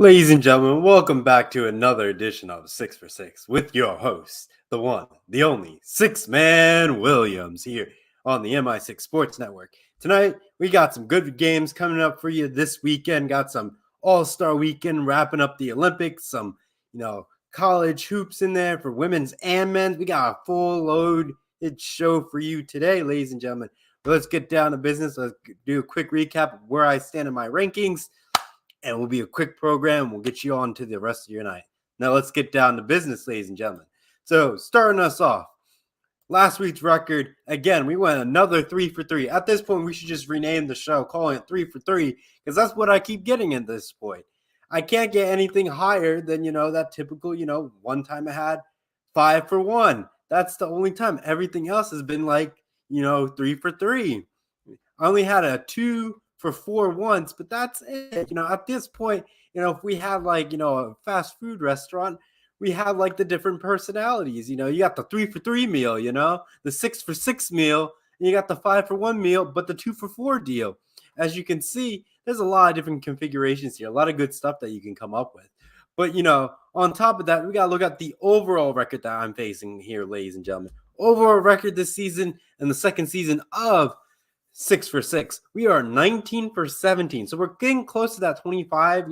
Ladies and gentlemen, welcome back to another edition of 6 for 6 with your host, the one, the only, Six Man Williams here on the MI6 Sports Network. Tonight, we got some good games coming up for you this weekend. Got some All-Star weekend wrapping up the Olympics, some, college hoops in there for women's and men's. We got a full loaded show for you today, ladies and gentlemen. But let's get down to business. Let's do a quick recap of where I stand in my rankings. And it will be a quick program. We'll get you on to the rest of your night. Now let's get down to business, ladies and gentlemen. So starting us off, last week's record, again, we went another 3 for 3. At this point, we should just rename the show, calling it 3 for 3, because that's what I keep getting at this point. I can't get anything higher than, that typical, one time I had 5 for 1. That's the only time. Everything else has been like, 3 for 3. I only had a 2 for 4 once, but that's it. At this point, if we had like, a fast food restaurant, we have like the different personalities. You got the 3 for 3 meal, the 6 for 6 meal, and you got the 5 for 1 meal, but the 2 for 4 deal. As you can see, there's a lot of different configurations here, a lot of good stuff that you can come up with. But, on top of that, we got to look at the overall record that I'm facing here, ladies and gentlemen. Overall record this season and the second season of 6 for 6. We are 19 for 17. So we're getting close to that 25,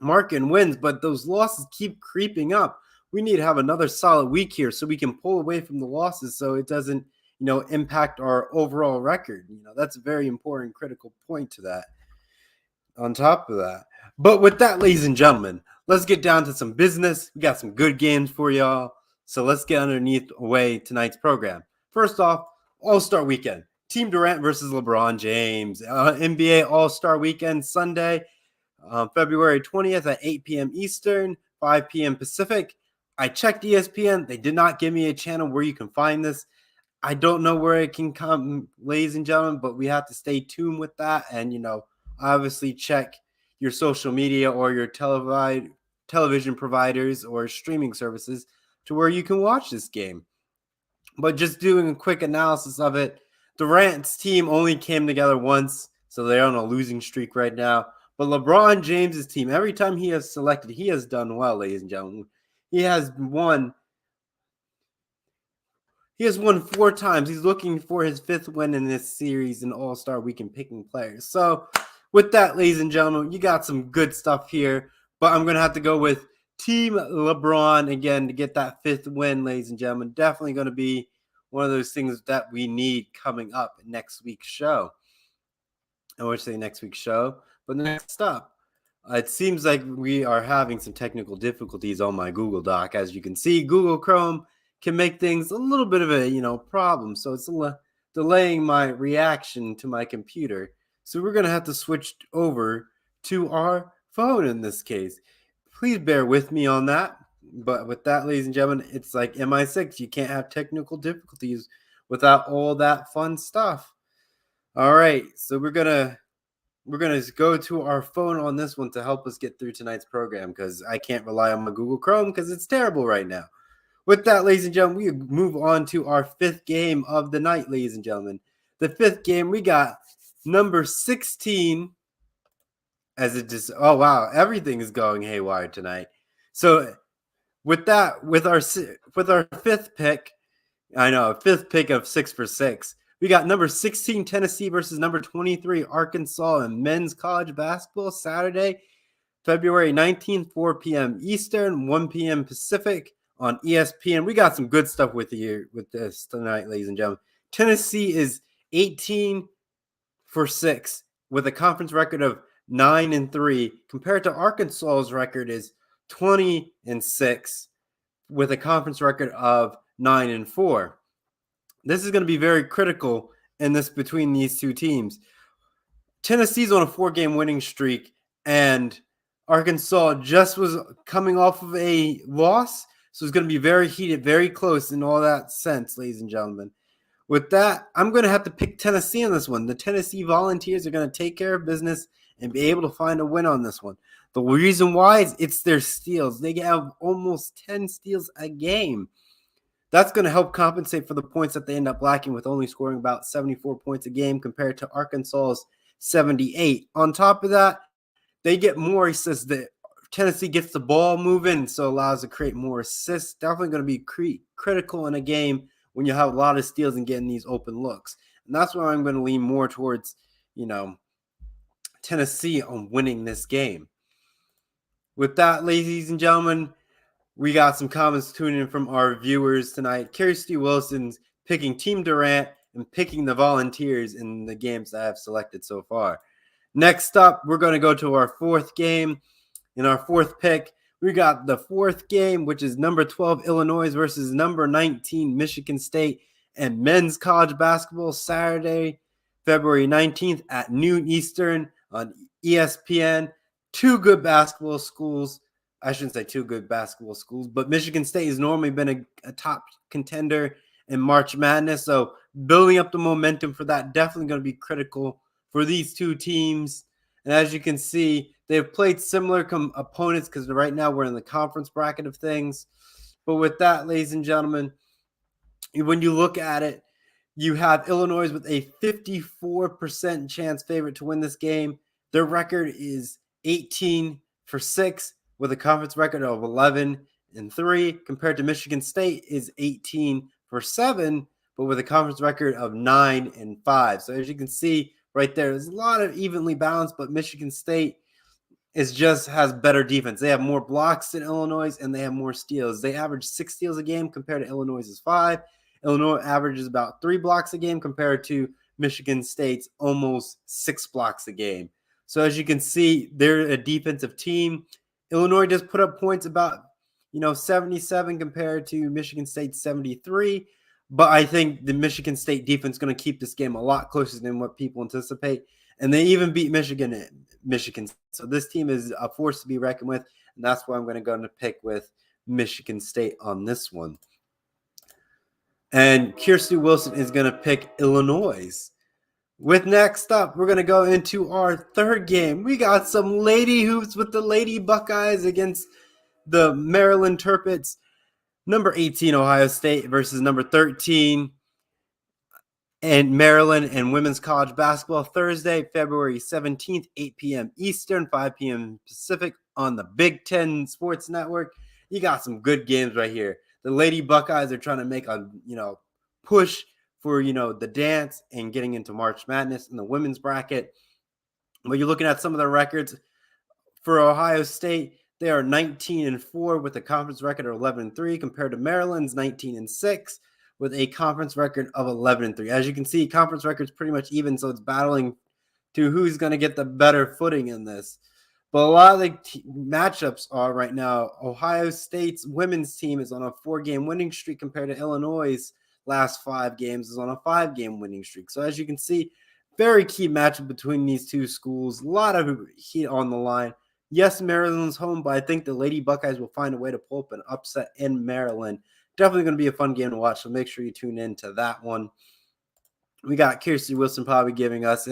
mark in wins, but those losses keep creeping up. We need to have another solid week here so we can pull away from the losses so it doesn't, impact our overall record. That's a very important, critical point to that. On top of that. But with that, ladies and gentlemen, let's get down to some business. We got some good games for y'all. So let's get underneath away tonight's program. First off, All-Star Weekend. Team Durant versus LeBron James. NBA All-Star Weekend Sunday, February 20th at 8 p.m. Eastern, 5 p.m. Pacific. I checked ESPN. They did not give me a channel where you can find this. I don't know where it can come, ladies and gentlemen, but we have to stay tuned with that. And, obviously check your social media or your television providers or streaming services to where you can watch this game. But just doing a quick analysis of it, Durant's team only came together once, so they're on a losing streak right now. But LeBron James's team, every time he has selected, he has done well, ladies and gentlemen. He has won 4 times. He's looking for his 5th win in this series in All-Star Weekend picking players. So with that, ladies and gentlemen, you got some good stuff here. But I'm going to have to go with Team LeBron again to get that 5th win, ladies and gentlemen. Definitely going to be one of those things that we need coming up next week's show. I would say next week's show, but next up, it seems like we are having some technical difficulties on my Google Doc. As you can see, Google Chrome can make things a little bit of a, problem. So it's delaying my reaction to my computer. So we're going to have to switch over to our phone in this case. Please bear with me on that. But with that, ladies and gentlemen, it's like MI6. You can't have technical difficulties without all that fun stuff. All right, so we're gonna go to our phone on this one to help us get through tonight's program because I can't rely on my Google Chrome because it's terrible right now. With that, ladies and gentlemen, we move on to our 5th game of the night, ladies and gentlemen. The 5th game, we got number 16. Oh wow, everything is going haywire tonight. So with that, with our 5th pick, I know, 5th pick of 6 for 6. We got number 16 Tennessee versus number 23 Arkansas in men's college basketball Saturday, February 19th, 4 p.m. Eastern, 1 p.m. Pacific on ESPN. We got some good stuff with this tonight, ladies and gentlemen. Tennessee is 18 for 6 with a conference record of 9-3 compared to Arkansas's record is 20-6 with a conference record of 9-4. This is going to be very critical in this between these two teams. Tennessee's on a 4-game winning streak, and Arkansas just was coming off of a loss, so it's going to be very heated, very close in all that sense, ladies and gentlemen. With that, I'm going to have to pick Tennessee on this one. The Tennessee Volunteers are going to take care of business and be able to find a win on this one. The reason why is it's their steals. They have almost 10 steals a game. That's going to help compensate for the points that they end up lacking with only scoring about 74 points a game compared to Arkansas's 78. On top of that, they get more assists. That Tennessee gets the ball moving, so allows to create more assists. Definitely going to be critical in a game when you have a lot of steals and getting these open looks. And that's why I'm going to lean more towards, Tennessee on winning this game. With that, ladies and gentlemen, we got some comments tuning in from our viewers tonight. Kirsty Wilson's picking Team Durant and picking the Volunteers in the games that I have selected so far. Next up, we're going to go to our fourth game. In our fourth pick, we got the fourth game, which is number 12 Illinois versus number 19 Michigan State and men's college basketball Saturday, February 19th at noon Eastern on ESPN. Two good basketball schools. I shouldn't say two good basketball schools, but Michigan State has normally been a top contender in March Madness. So building up the momentum for that, definitely going to be critical for these two teams. And as you can see, they've played similar opponents because right now we're in the conference bracket of things. But with that, ladies and gentlemen, when you look at it, you have Illinois with a 54% chance favorite to win this game. Their record is 18-6 with a conference record of 11-3, compared to Michigan State is 18-7, but with a conference record of 9-5. So as you can see right there, there's a lot of evenly balanced, but Michigan State has better defense. They have more blocks than Illinois, and they have more steals. They average 6 steals a game compared to Illinois' 5. Illinois averages about 3 blocks a game compared to Michigan State's almost 6 blocks a game. So as you can see, they're a defensive team. Illinois just put up points about 77 compared to Michigan State's 73. But I think the Michigan State defense is going to keep this game a lot closer than what people anticipate. And they even beat Michigan. So this team is a force to be reckoned with. And that's why I'm going to go and pick with Michigan State on this one. And Kirsty Wilson is going to pick Illinois. With next up, we're going to go into our third game. We got some lady hoops with the Lady Buckeyes against the Maryland Terrapins. Number 18, Ohio State versus number 13 and Maryland and women's college basketball Thursday, February 17th, 8 p.m. Eastern, 5 p.m. Pacific on the Big Ten Sports Network. You got some good games right here. The Lady Buckeyes are trying to make a push for the dance and getting into March Madness in the women's bracket. But you're looking at some of the records for Ohio State. They are 19-4 with a conference record of 11-3 compared to Maryland's 19-6 with a conference record of 11-3. As you can see, conference record's pretty much even, so it's battling to who's going to get the better footing in this. But a lot of the matchups are right now, Ohio State's women's team is on a 4-game winning streak compared to Illinois' last 5 games is on a 5-game winning streak. So as you can see, very key matchup between these two schools. A lot of heat on the line. Yes, Maryland's home, but I think the Lady Buckeyes will find a way to pull up an upset in Maryland. Definitely going to be a fun game to watch, so make sure you tune in to that one. We got Kirsty Wilson probably giving us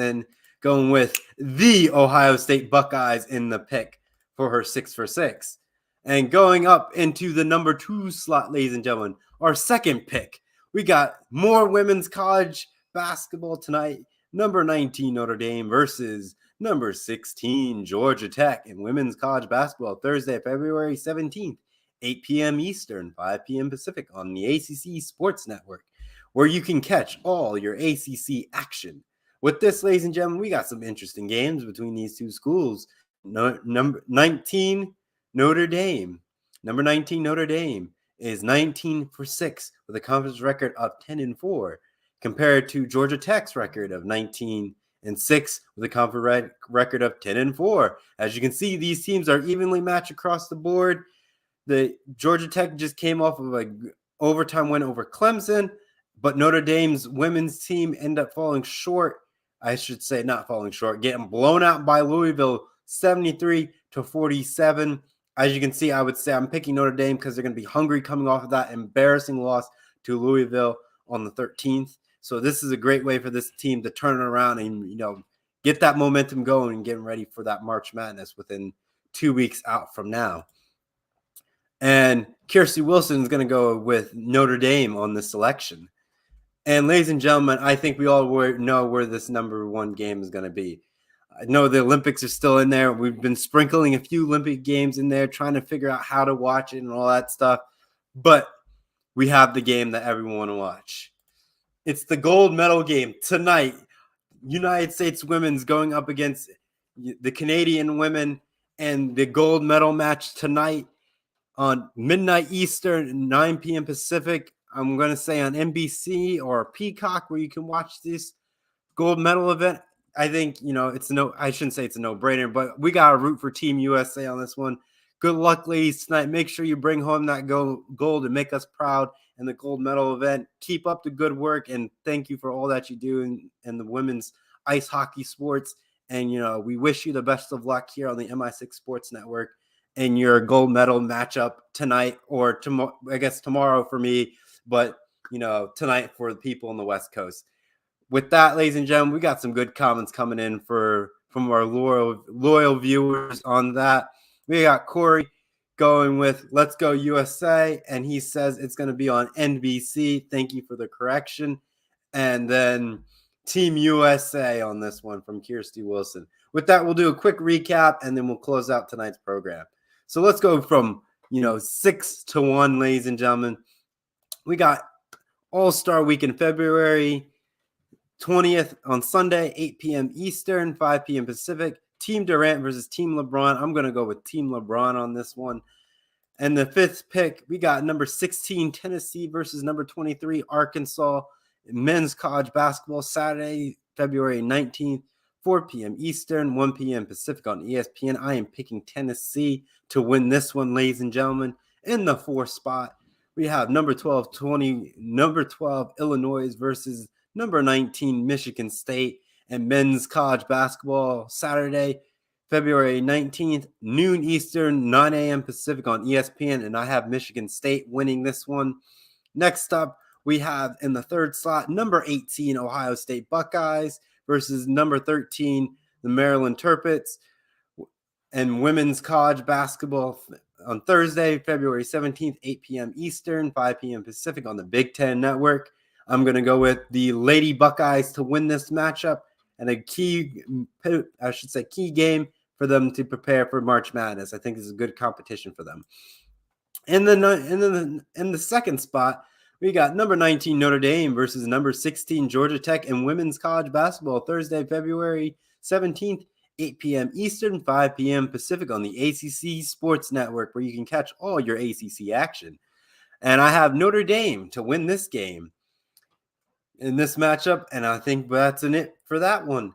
going with the Ohio State Buckeyes in the pick for her 6 for 6. And going up into the number 2 slot, ladies and gentlemen, our second pick. We got more women's college basketball tonight. Number 19 Notre Dame versus number 16 Georgia Tech in women's college basketball Thursday, February 17th, 8 p.m. Eastern, 5 p.m. Pacific on the ACC Sports Network, where you can catch all your ACC action. With this, ladies and gentlemen, we got some interesting games between these two schools. Number 19 Notre Dame. Number 19 Notre Dame is 19-6 with a conference record of 10-4 compared to Georgia Tech's record of 19-6 with a conference record of 10-4. As you can see, these teams are evenly matched across the board. The Georgia Tech just came off of an overtime win over Clemson, but Notre Dame's women's team ended up falling short. I should say not falling short, getting blown out by Louisville 73-47. As you can see, I would say I'm picking Notre Dame because they're going to be hungry coming off of that embarrassing loss to Louisville on the 13th. So this is a great way for this team to turn it around and, get that momentum going and getting ready for that March Madness within 2 weeks out from now. And Kirsty Wilson is going to go with Notre Dame on this selection. And ladies and gentlemen, I think we all know where this number 1 game is going to be. I know the Olympics are still in there. We've been sprinkling a few Olympic games in there, trying to figure out how to watch it and all that stuff. But we have the game that everyone want to watch. It's the gold medal game tonight. United States women's going up against the Canadian women, and the gold medal match tonight on midnight Eastern, 9 p.m. Pacific. I'm going to say on NBC or Peacock, where you can watch this gold medal event. I think, I shouldn't say it's a no-brainer, but we got to root for Team USA on this one. Good luck, ladies, tonight. Make sure you bring home that gold and make us proud in the gold medal event. Keep up the good work, and thank you for all that you do in the women's ice hockey sports. And, we wish you the best of luck here on the MI6 Sports Network in your gold medal matchup tonight, or tomorrow, I guess tomorrow for me, but, tonight for the people on the West Coast. With that, ladies and gentlemen, we got some good comments coming in from our loyal viewers on that. We got Corey going with "Let's Go USA," and he says it's going to be on NBC. Thank you for the correction. And then Team USA on this one from Kirsty Wilson. With that, we'll do a quick recap, and then we'll close out tonight's program. So let's go from 6-1, ladies and gentlemen. We got All-Star Week in February 20th on Sunday, 8 p.m. Eastern, 5 p.m. Pacific. Team Durant versus Team LeBron. I'm going to go with Team LeBron on this one. And the fifth pick, we got number 16, Tennessee versus number 23, Arkansas. Men's college basketball, Saturday, February 19th, 4 p.m. Eastern, 1 p.m. Pacific on ESPN. I am picking Tennessee to win this one, ladies and gentlemen. In the fourth spot, we have number 12, Illinois versus number 19, Michigan State. And men's college basketball, Saturday, February 19th, noon Eastern, 9 a.m. Pacific on ESPN. And I have Michigan State winning this one. Next up, we have in the third slot, number 18, Ohio State Buckeyes versus number 13, the Maryland Terrapins. And women's college basketball on Thursday, February 17th, 8 p.m. Eastern, 5 p.m. Pacific on the Big Ten Network. I'm going to go with the Lady Buckeyes to win this matchup, and a key game for them to prepare for March Madness. I think this is a good competition for them. In the second spot, we got number 19 Notre Dame versus number 16 Georgia Tech in women's college basketball, Thursday, February 17th, 8 p.m. Eastern, 5 p.m. Pacific on the ACC Sports Network, where you can catch all your ACC action. And I have Notre Dame to win this game in this matchup, and I think that's it for that one.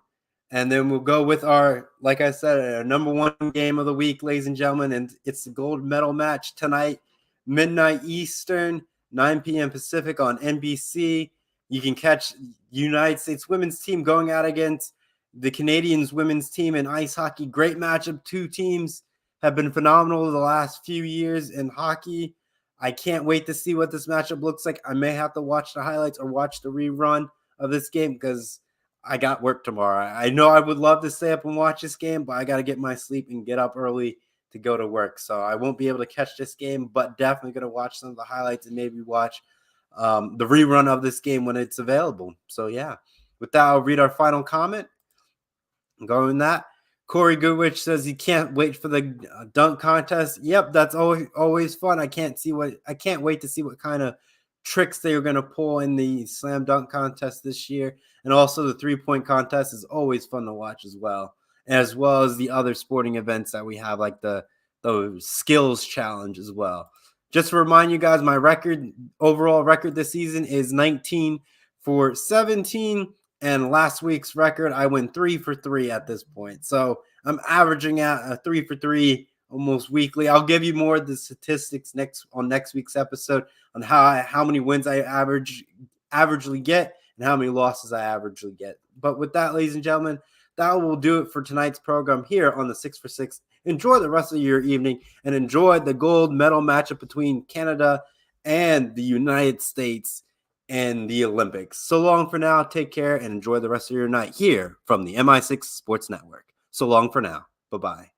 And then we'll go with our number one game of the week, ladies and gentlemen, and it's the gold medal match tonight, midnight Eastern, 9 p.m. Pacific on NBC. You can catch United States women's team going out against the Canadians women's team in ice hockey. Great matchup. Two teams have been phenomenal the last few years in hockey. I can't wait to see what this matchup looks like. I may have to watch the highlights or watch the rerun of this game because I got work tomorrow. I know I would love to stay up and watch this game, but I got to get my sleep and get up early to go to work. So I won't be able to catch this game, but definitely going to watch some of the highlights and maybe watch the rerun of this game when it's available. So, yeah. With that, I'll read our final comment. Going that. Corey Goodrich says he can't wait for the dunk contest. Yep, that's always fun. I can't wait to see what kind of tricks they are going to pull in the slam dunk contest this year. And also the 3-point contest is always fun to watch as well as the other sporting events that we have, like the skills challenge as well. Just to remind you guys, my overall record this season is 19-17. And last week's record, I went 3 for 3 at this point. So I'm averaging out a 3 for 3 almost weekly. I'll give you more of the statistics on next week's episode on how many wins I averagely get and how many losses I averagely get. But with that, ladies and gentlemen, that will do it for tonight's program here on the 6 for 6. Enjoy the rest of your evening and enjoy the gold medal matchup between Canada and the United States and the Olympics. So long for now. Take care and enjoy the rest of your night here from the MI6 Sports Network. So long for now. Bye-bye.